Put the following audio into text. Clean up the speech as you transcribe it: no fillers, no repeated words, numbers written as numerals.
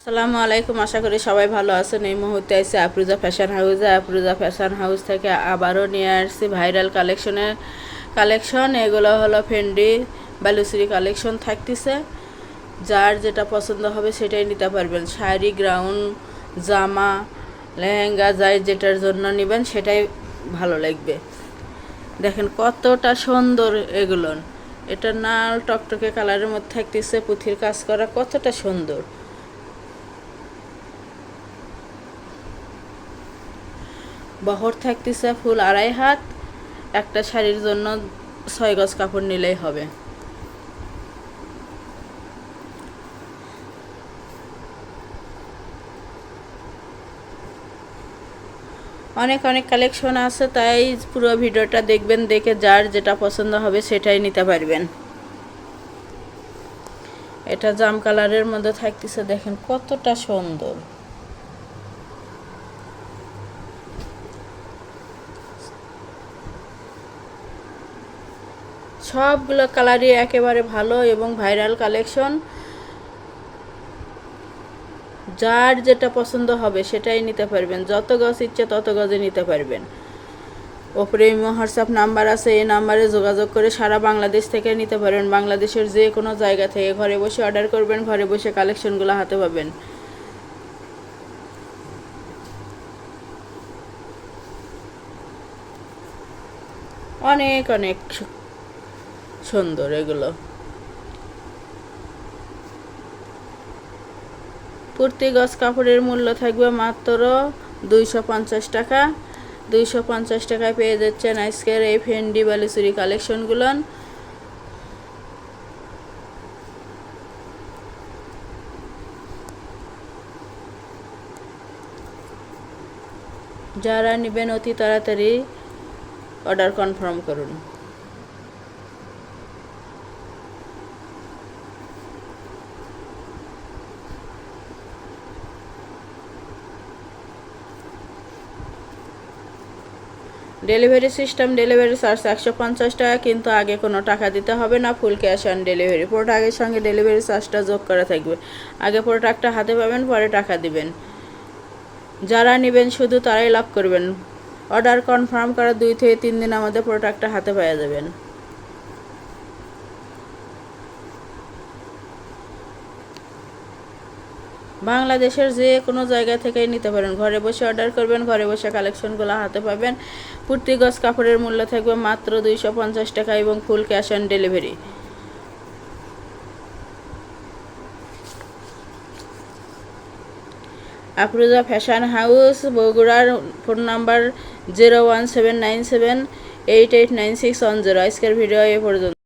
আসসালামু আলাইকুম, আশা করি সবাই ভালো আছেন। এই মুহূর্তে আইসি আফরোজা ফ্যাশন হাউসে। আফরোজা ফ্যাশন হাউস থেকে আবারও নিয়ে আসছি ভাইরাল কালেকশন। এগুলো হলো ফেন্ডি বালুশ্রী কালেকশন থাকতেছে। যার যেটা পছন্দ হবে সেটাই নিতে পারবেন। শাড়ি, গাউন, জামা, লেহেঙ্গা, যাই যেটার জন্য নেবেন সেটাই ভালো লাগবে। দেখেন কতটা সুন্দর এগুলো। এটা লাল টকটকে কালারের মধ্যে থাকতেছে, পুঁথির কাজ করা, কতটা সুন্দর। বহর থাকতেছে ফুল 2.5 হাত। একটা শাড়ির জন্য 6 গজ কাপড় নিলেই হবে। অনেক কালেকশন আছে, তাই পুরো ভিডিওটা দেখবেন। দেখে যার যেটা পছন্দ হবে সেটাই নিতে পারবেন। এটা জাম কালারের মধ্যে থাকতেছে, দেখেন কতটা সুন্দর। সবগুলো কালারই একেবারে ভালো এবং ভাইরাল কালেকশন। যার যেটা পছন্দ হবে সেটাই নিতে পারবেন। যত গজ ইচ্ছে তত গজে নিতে পারবেন। ওপরে হোয়াটসঅ্যাপ নাম্বার আছে, এই নাম্বারে যোগাযোগ করে সারা বাংলাদেশ থেকে নিতে পারবেন। বাংলাদেশের যে কোনো জায়গা থেকে ঘরে বসে অর্ডার করবেন, ঘরে বসে কালেকশনগুলো হাতে পাবেন। অনেক সুন্দর এগুলো। প্রতি গজ কাপড়ের মূল্য থাকবে মাত্র 250 টাকা। 250 টাকায় পেয়ে যাচ্ছেন আজকের এই ফেন্ডি বালুচুরি কালেকশনগুলো। যারা নেবেন অতি তাড়াতাড়ি অর্ডার কনফার্ম করুন। ডেলিভারি সিস্টেম, ডেলিভারি চার্জ 150 টাকা, কিন্তু আগে কোনো টাকা দিতে হবে না। ফুল ক্যাশ অন ডেলিভারি। প্রোডাক্টের সঙ্গে ডেলিভারি চার্জটা যোগ করা থাকবে। আগে প্রোডাক্টটা হাতে পাবেন, পরে টাকা দিবেন। যারা নেবেন শুধু তারাই লাভ করবেন। অর্ডার কনফার্ম করার 2 থেকে 3 দিন আমাদের প্রোডাক্টটা হাতে পেয়ে যাবেন। বাংলাদেশের যে কোনো জায়গা থেকেই নিতে পারেন। ঘরে বসে অর্ডার করবেন, ঘরে বসে কালেকশনগুলো হাতে পাবেন। প্রতি গজ কাপড়ের মূল্য থাকবে মাত্র 250 টাকা এবং full cash on delivery. Afroza fashion house, বগুড়ার। Phone number 01797889610। আজকের ভিডিও এ পর্যন্ত।